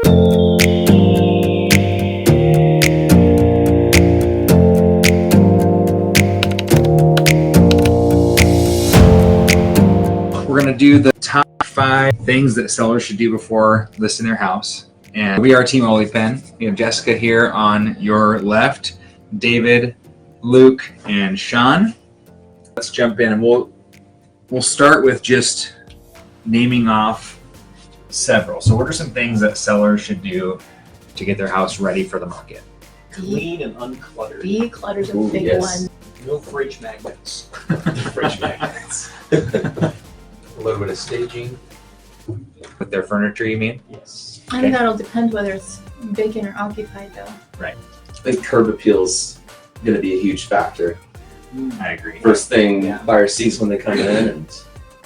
We're going to do the top 5 things that sellers should do before listing their house. And we are Team OliPen. We have Jessica here on your left, David, Luke, and Sean. Let's jump in and we'll start with just naming off several. So what are some things that sellers should do to get their house ready for the market? Clean and uncluttered. Declutter's a big one. No fridge magnets. Fridge magnets. A little bit of staging. With their furniture, you mean? Yes. I think that'll depend whether it's vacant or occupied, though. Right. I think curb appeal's going to be a huge factor. I agree. First thing Yeah. buyer sees when they come in, and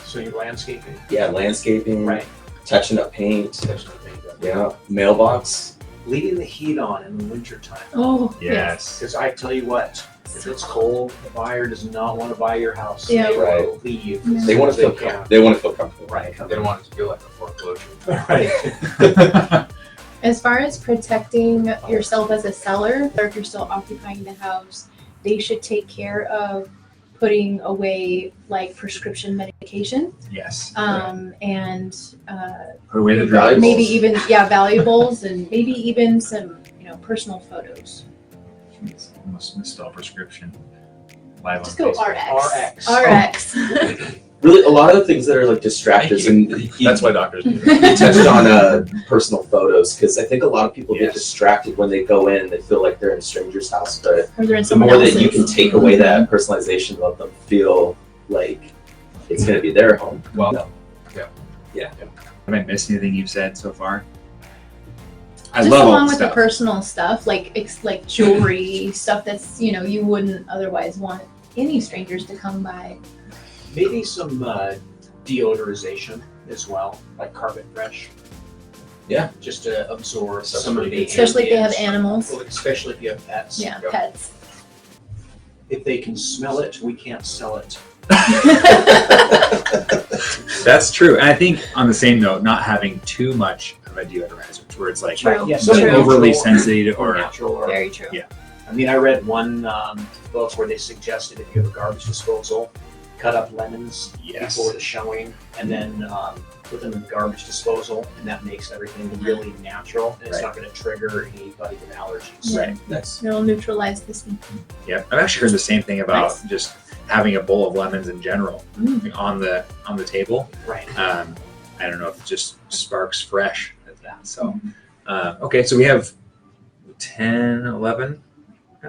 So you're landscaping. landscaping, Right. touching up paint, There's no thing done. yeah, mailbox. Leaving the heat on in the wintertime. Oh, Yes. Because I tell you what, if it's cold, the buyer does not want to buy your house. Yeah. They will Right. leave. Yeah. They want to feel can. comfortable. They want to feel comfortable. Right. They don't want it to feel like a foreclosure. Right. As far as protecting yourself as a seller, or if you're still occupying the house, they should take care of putting away like prescription medication, Yes. and Put away the Valuables. drugs. maybe even valuables, and maybe even some personal photos. Almost misspell prescription. Live Just on go Facebook. RX. Really, a lot of the things that are like distractors, and That's why doctors do you that. touched on personal photos, because I think a lot of people get Yes. distracted when they go in. They feel like they're in a stranger's house, but Or they're in the someone more that else's. you can take away that personalization, let them feel like it's going to be their home. Well, Yeah. Have I missed anything you've said so far? I Just love all along the with the stuff. personal stuff, like jewelry, stuff that's you wouldn't otherwise want any strangers to come by. Maybe some deodorization as well, like Carpet Fresh. Yeah. Just to absorb That's some of pretty the good. Especially if they have ambience. animals. Well, especially if you have pets. Yeah, Yep. pets. If they can smell it, we can't sell it. That's true. And I think on the same note, not having too much of a deodorizer, to where it's like True. Yeah, True. something overly natural sensitive or or natural. Or, Very true. Yeah. I mean, I read one book where they suggested if you have a garbage disposal, cut up lemons Yes. before the showing, and then put them in the garbage disposal, and that makes everything really natural, and it's Right. not going to trigger anybody with allergies. Yeah. Right. Nice. It'll neutralize the stink. Yeah, I've actually heard the same thing about Nice. just having a bowl of lemons in general on the table. Right. I don't know if it just sparks fresh at that. So, okay, so we have 10, 11.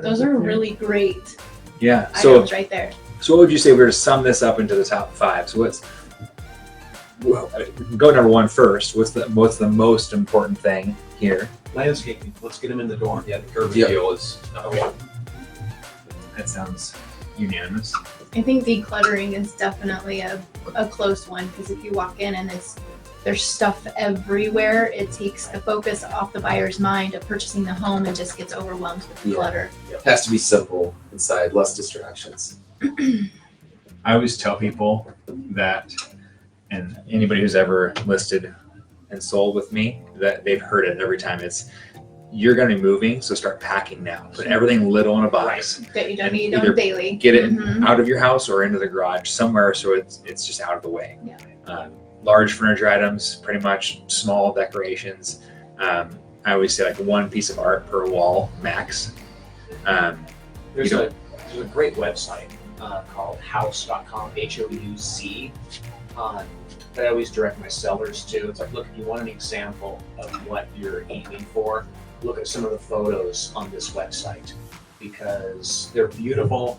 Those are really great Yeah. So, items right there. so what would you say if we were to sum this up into the top 5? So go number 1 first. What's the most important thing here? Landscaping. Let's get them in the door. Yeah, the curb Yep. appeal is number one. That sounds unanimous. I think decluttering is definitely a close one, because if you walk in and there's stuff everywhere, it takes the focus off the buyer's mind of purchasing the home and just gets overwhelmed with the Yeah. clutter. It has to be simple inside, less distractions. I always tell people that, and anybody who's ever listed and sold with me, that they've heard it every time. It's, you're going to be moving, so start packing now. Put everything little in a box. That you don't And need either on daily. Get it Mhm. out of your house or into the garage somewhere, so it's just out of the way. Yeah. Large furniture items, pretty much small decorations. I always say like 1 piece of art per wall max. There's, You know- there's a great website called house.com, HOUZ, that I always direct my sellers to. It's like, look, if you want an example of what you're aiming for, look at some of the photos on this website, because they're beautiful.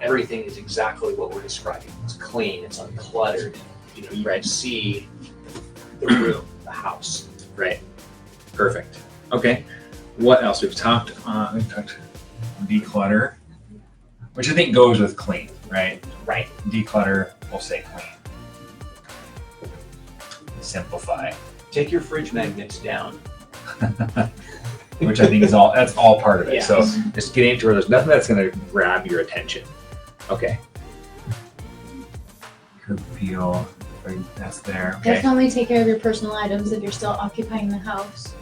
Everything is exactly what we're describing. It's clean, it's uncluttered. You can see the room, the house. Right. Perfect. Okay. What else? We've talked declutter, which I think goes with clean, right? Right. Declutter, we'll say clean. Simplify, Take your fridge magnets down. which I think that's all part of it. Yes. So just getting into where there's nothing that's going to grab your attention. Okay. Curb appeal. That's there. Okay. Definitely take care of your personal items if you're still occupying the house.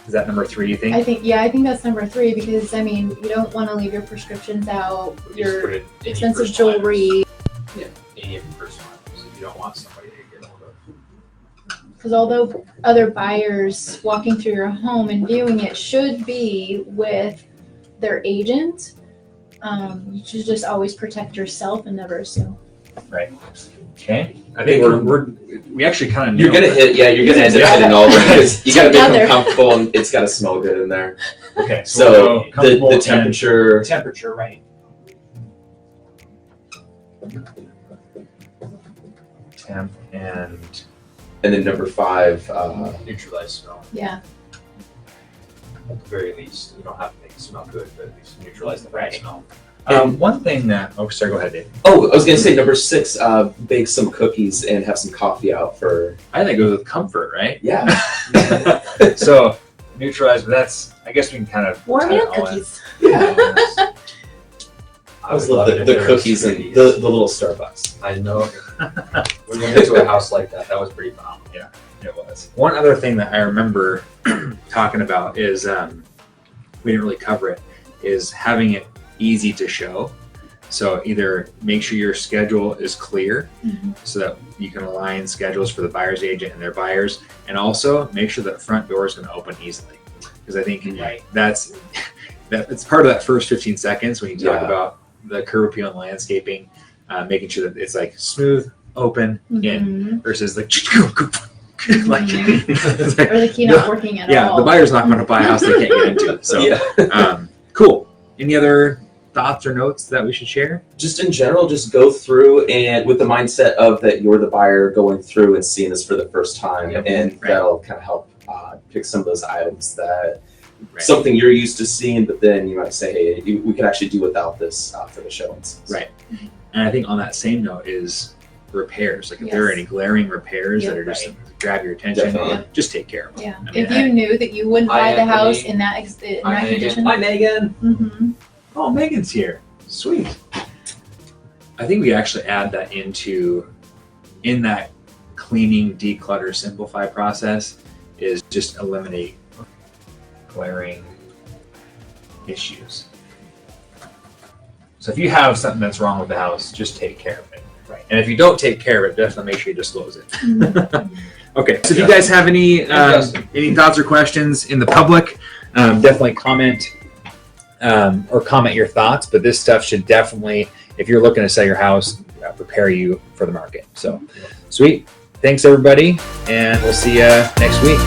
Is that number 3, you think? I think that's number 3 because I mean you don't want to leave your prescriptions out, Just put your it any expensive personal jewelry, items. Any of your personal items. If you don't want somebody to get hold of. because although other buyers walking through your home and viewing it should be with their agent, you should just always protect yourself and never assume. Okay. I think we actually kind of You're gonna end up hitting all of it because you gotta make Together. them comfortable and it's gotta smell good in there. Okay. So the comfortable temperature. Temperature, right? temp and And then number 5, Neutralize smell. Yeah. At the very least, you don't have to make it smell good, but at least neutralize the bad Right. smell. one thing that sorry, go ahead, Dave. oh, I was gonna say number 6, bake some cookies and have some coffee out for, I think it goes with comfort, right? yeah. So neutralize, but that's I guess we can kind of Warm tie it it up all in. cookies. I always love it if the there was cookies and cookies. the little Starbucks. I know. We went into a house like that. That was pretty phenomenal. It was. One other thing that I remember talking about is we didn't really cover it, is having it easy to show. So either make sure your schedule is clear so that you can align schedules for the buyer's agent and their buyers, and also make sure that front door is going to open easily. Because I think Right. it's part of that first 15 seconds when you talk Yeah. about the curb appeal and landscaping, making sure that it's like smooth, open, in, versus like like it's like, Or the key not working at yeah, all. the buyer's not going to buy a house they can't get into. So Yeah. cool. Any other thoughts or notes that we should share? Just in general, just go through and with the mindset of that you're the buyer going through and seeing this for the first time, Yep. and Right. that'll kind of help pick some of those items that Right. something you're used to seeing, but then you might say, hey, we could actually do without this for the showings. Right. And I think on that same note is repairs. Like if there are Yes. any glaring repairs Yep. that are just grab your attention, Definitely. just take care of them. Yeah. I mean, If you knew that you wouldn't Hi, buy the house Anthony. in that condition. Hi, Megan. Mm-hmm. Oh, Megan's here. Sweet. I think we actually add that in that cleaning, declutter, simplify process is just eliminate glaring issues. So if you have something that's wrong with the house, just take care of it. Right. And if you don't take care of it, definitely make sure you disclose it. Okay. So if you guys have any thoughts or questions in the public, definitely comment or comment your thoughts. But this stuff should definitely, if you're looking to sell your house, prepare you for the market. So sweet. Thanks everybody, and we'll see you next week.